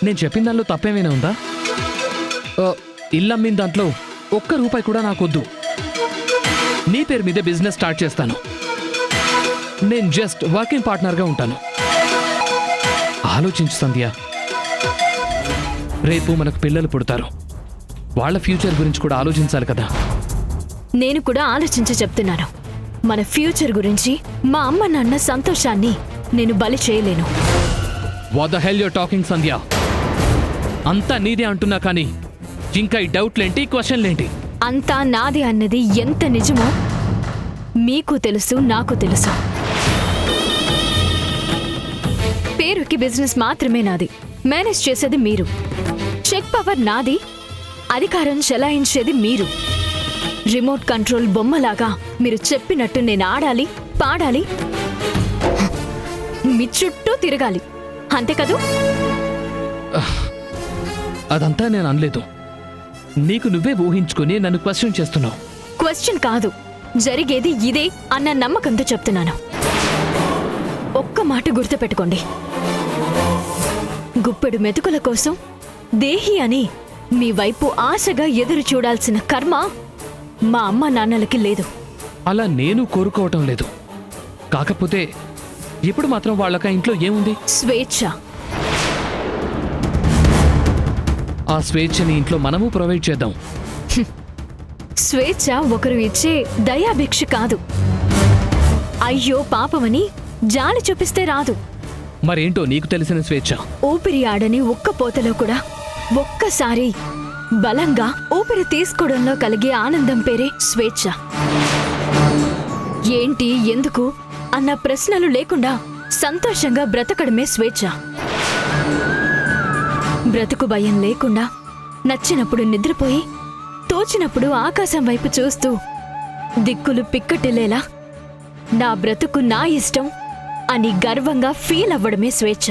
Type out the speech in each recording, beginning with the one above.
నేను చెప్పిన దానిలో తప్పేమైనా ఉందా? ఇల్లమ్మిన దాంట్లో ఒక్క రూపాయి కూడా నాకొద్దు. నీ పేరు మీదే బిజినెస్ స్టార్ట్ చేస్తాను. నేను జస్ట్ వర్కింగ్ పార్ట్నర్గా ఉంటాను. ఆలోచించు సంధ్య, రేపు మనకు పిల్లలు పుడతారు. వాళ్ళ ఫ్యూచర్ గురించి కూడా ఆలోచించాలి కదా. నేను కూడా ఆలోచించి చెప్తున్నాను. మన ఫ్యూచర్ గురించి మా అమ్మ నాన్న సంతోషాన్ని నేను బలి చేయలేను. What the hell you're talking Sandhya? అంతా నీదే అంటున్నా కానీ ఇంకా ఈ డౌట్లేంటి, క్వశ్చన్లేంటి? అంతా నాది అన్నది ఎంత నిజమో మీకు తెలుసు, నాకు తెలుసు. పేరుకి బిజినెస్ మాత్రమే నాది, మేనేజ్ చేసేది మీరు. చెక్ పవర్ నాది, అధికారం చెలాయించేది మీరు. రిమోట్ కంట్రోల్ బొమ్మలాగా మీరు చెప్పినట్టు నేను ఆడాలి, పాడాలి, మీ చుట్టూ తిరగాలి, అంతే కదూ? అదంతా నేను అనలేదు. నీకు నువ్వే ఊహించుకుని నన్ను క్వశ్చన్ చేస్తున్నావు. క్వశ్చన్ కాదు, జరిగేది ఇదే అన్న నమ్మకంతో చెప్తున్నాను. ఒక్క మాట గుర్తుపెట్టుకోండి, గుప్పెడు మెతుకుల కోసం దేహి అని మీ వైపు ఆశగా ఎదురు చూడాల్సిన కర్మ మా అమ్మ నాన్నలకి లేదు. అలా నేను కోరుకోవటం లేదు. కాకపోతే ఇప్పుడు మాత్రం వాళ్ళక ఇంట్లో ఏముంది? స్వేచ్ఛ. ఆ స్వేచ్ఛని ఇంట్లో మనము ప్రొవైడ్ చేద్దాం. స్వేచ్ఛ ఒకరు ఇచ్చే దయాభిక్ష కాదు. అయ్యో పాపమని జాలి చూపిస్తే రాదు. మరేంటో నీకు తెలిసిన స్వేచ్ఛ? ఊపిరి ఆడని ఒక్క పోతలో కూడా ఒక్కసారి బలంగా ఊపిరి తీసుకోవడంలో కలిగే ఆనందం పేరే స్వేచ్ఛ. ఏంటి, ఎందుకు అన్న ప్రశ్నలు లేకుండా సంతోషంగా బ్రతకడమే స్వేచ్ఛ. బ్రతుకు భయం లేకుండా నచ్చినప్పుడు నిద్రపోయి, తోచినప్పుడు ఆకాశం వైపు చూస్తూ దిక్కులు పిక్కటిల్లేలా నా బ్రతుకు నా ఇష్టం అని గర్వంగా ఫీల్ అవ్వడమే స్వేచ్ఛ.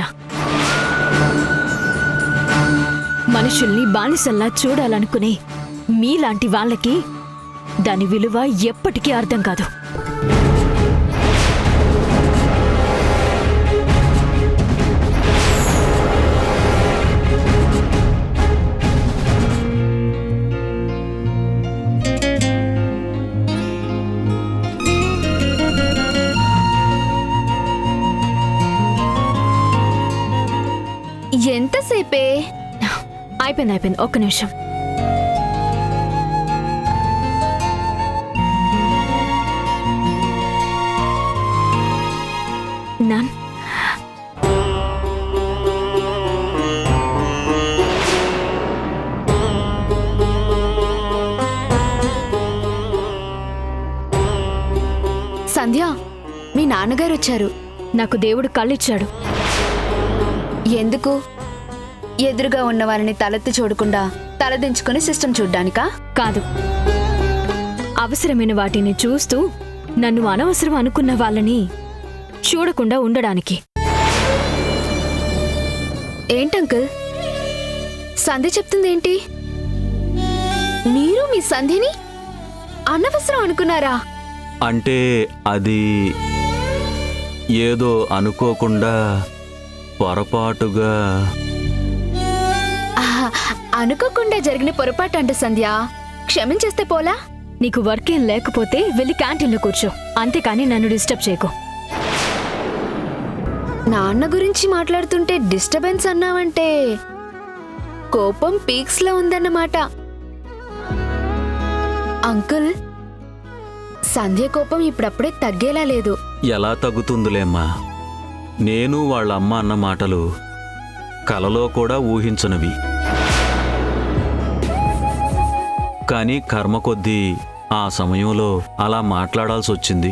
మనుషుల్ని బానిసల్లా చూడాలనుకునే మీలాంటి వాళ్ళకి దాని విలువ ఎప్పటికీ అర్థం కాదు. ఎంతసేపే? అయిపోయింది, ఒక్క నిమిషం. నాన్, సంధ్య, మీ నాన్నగారు వచ్చారు. నాకు దేవుడు కళ్ళిచ్చాడు. ఎందుకు? ఎదురుగా ఉన్న వారిని తలెత్తి చూడకుండా తలదించుకుని సిస్టమ్ చూడ్డానికా? కాదు, అవసరమైన వాటిని చూస్తూ నన్ను అనవసరం అనుకున్న వాళ్ళని చూడకుండా ఉండడానికి. ఏంటంకుల్, సంధ్య చెప్తుందేంటి? మీరు మీ సంధ్యని అనవసరం అనుకున్నారా? అంటే అది ఏదో అనుకోకుండా పొరపాటుగా. అనుకోకుండా జరిగిన పొరపాటు అంట సంధ్య, క్షమించేస్తే పోలా? నీకు వర్క్ ఏం లేకపోతే వెళ్ళి క్యాంటీన్లో కూర్చో, అంతేకాని నన్ను డిస్టర్బ్ చేయకు. నాన్న గురించి మాట్లాడుతుంటే డిస్టర్బెన్స్ అన్నావంటే కోపం పీక్స్ లో ఉందన్నమాట. అంకుల్, సంధ్య కోపం ఇప్పుడప్పుడే తగ్గేలా లేదు. ఎలా తగ్గుతుందిలేమ్మా? నేను వాళ్ళ అమ్మ అన్న మాటలు కలలో కూడా ఊహించనివి. కానీ కర్మ కొద్దీ ఆ సమయంలో అలా మాట్లాడాల్సి వచ్చింది.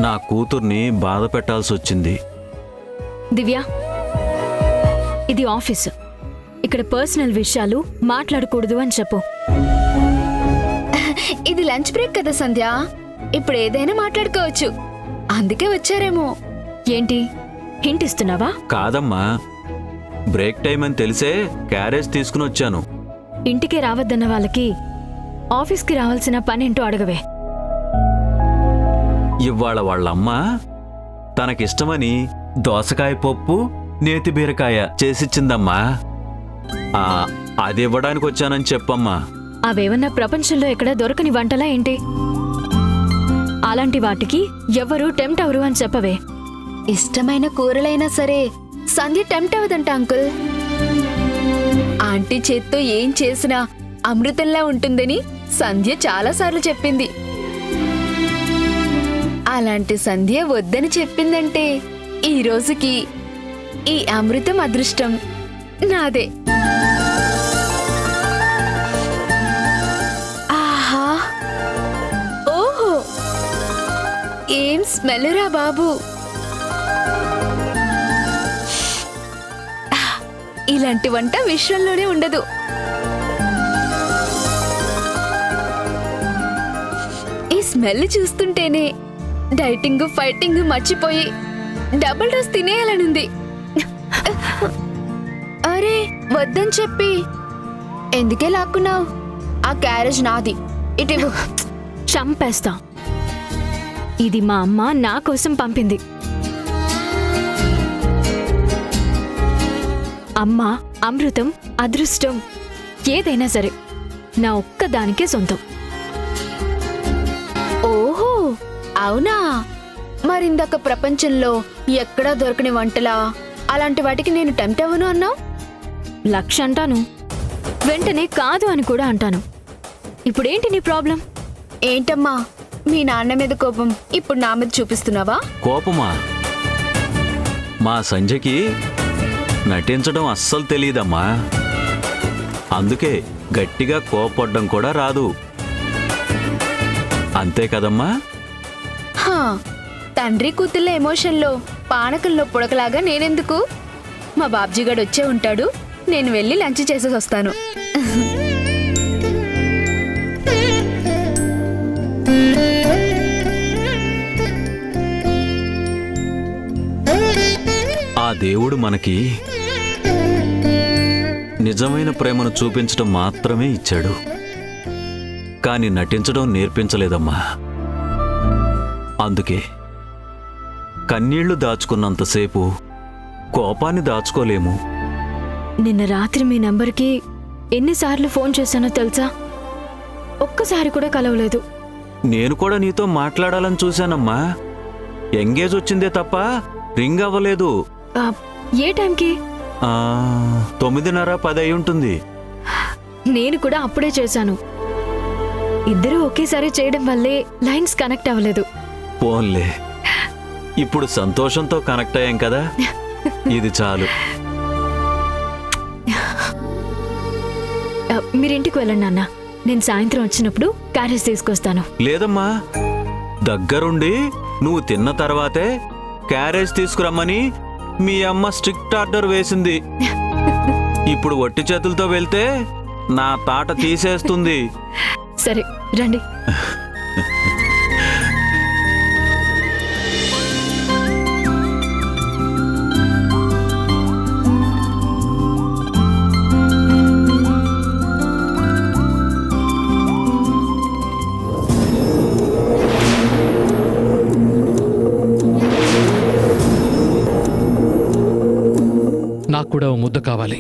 నా కూతుర్ని బాధ పెట్టాల్సి వచ్చింది. దివ్య, ఇది ఆఫీసు. ఇక్కడ పర్సనల్ విషయాలు మాట్లాడకూడదు అని చెప్పు. ఇది లంచ్ బ్రేక్ కదా సంధ్య, ఇప్పుడు ఏదైనా మాట్లాడుకోవచ్చు. అందుకే వచ్చారేమో. ఏంటి, హింట్ ఇస్తున్నావా? కాదమ్మా, బ్రేక్ టైం అని తెలిసే క్యారేజ్ తీసుకుని వచ్చాను. ఇంటికి రావద్దన్న వాళ్ళకి ఆఫీస్కి రావాల్సిన పనేంటో అడగవే. ఇవాళ వాళ్ళమ్మ తనకిష్టమని దోసకాయ పప్పు నేతి బీరకాయ చేసిచ్చిందమ్మా. అది ఇవ్వడానికి వచ్చానని చెప్పమ్మా. అవేమన్నా ప్రపంచంలో ఎక్కడ దొరకని వంటలా ఏంటి? అలాంటి వాటికి ఎవరు టెంప్ట్ అవరు అని చెప్పవే. ఇష్టమైన కూరలైనా సరే సంధ్య టెంప్ట్ అవదంట అంకుల్. ఆంటీ చేత్తో ఏం చేసినా అమృతంలా ఉంటుందని సంధ్య చాలాసార్లు చెప్పింది. అలాంటి సంధ్య వద్దని చెప్పిందంటే ఈ రోజుకి ఈ అమృతం అదృష్టం నాదే. ఆహా, ఓహో, ఏం స్మెల్ రా బాబు. ఇలాంటి వంట విశ్వంలోనే ఉండదు. ఈ స్మెల్ చూస్తుంటేనే డైటింగ్ ఫైటింగ్ మర్చిపోయి డబుల్ డోస్ తినేయాలనుంది. అరే వద్దని చెప్పి ఎందుకే లాక్కున్నావు? ఆ క్యారేజ్ నాది, ఇటు చంపేస్తా. ఇది మా అమ్మ నా కోసం పంపింది. అమ్మ, అమృతం, అదృష్టం ఏదైనా సరే నా ఒక్కదానికే సొంతం. ఓహో అవునా? మరిందాక ప్రపంచంలో ఎక్కడా దొరకని వంటలా అలాంటి వాటికి నేను టెంప్ట్ అవ్వను అన్నావు. లక్ష అంటాను, వెంటనే కాదు అని కూడా అంటాను. ఇప్పుడేంటి నీ ప్రాబ్లం? ఏంటమ్మా మీ నాన్న మీద కోపం ఇప్పుడు నా మీద చూపిస్తున్నావా? కోపమా? మా సంజయ్కి నటించడం అస్సలు తెలియదమ్మా. అందుకే గట్టిగా కోపడ్డం కూడా రాదు. అంతే కదమ్మా? హా, తండ్రి కూతుళ్ళ ఎమోషన్లో పానకంలో పుడకలాగా నేనెందుకు? మా బాబ్జీగాడు వచ్చే ఉంటాడు, నేను వెళ్ళి లంచ్ చేసేసి వస్తాను. ఆ దేవుడు మనకి నిజమైన ప్రేమను చూపించడం మాత్రమే ఇచ్చాడు, కానీ నటించడం నేర్పించలేదమ్మా. అందుకే కన్నీళ్లు దాచుకున్నంతసేపు కోపాన్ని దాచుకోలేము. నిన్న రాత్రి మీ నంబర్కి ఎన్నిసార్లు ఫోన్ చేశానో తెలుసా? ఒక్కసారి కూడా కలవలేదు. నేను కూడా నీతో మాట్లాడాలని చూశానమ్మా. ఎంగేజ్ వచ్చిందే తప్ప రింగ్ అవ్వలేదు. ఏ టైంకి? 9:30, 10 అయి ఉంటుంది. నేను కూడా అప్పుడే చేశాను. ఇద్దరూ ఒకేసారి చేయడం వల్లే లైన్స్ కనెక్ట్ అవ్వలేదు. పోన్లే, ఇప్పుడు సంతోషంతో కనెక్ట్ అయ్యాం కదా, ఇది చాలు. మీరింటికి వెళ్ళండి అన్న, నేను సాయంత్రం వచ్చినప్పుడు క్యారేజ్ తీసుకొస్తాను. లేదమ్మా, దగ్గరుండి నువ్వు తిన్న తర్వాతే క్యారేజ్ తీసుకురమ్మని మీ అమ్మ స్ట్రిక్ట్ ఆర్డర్ వేసింది. ఇప్పుడు ఒట్టి చేతులతో వెళ్తే నా తాట తీసేస్తుంది. సరే రండి. నాకు కూడా ఓ ముద్ద కావాలి.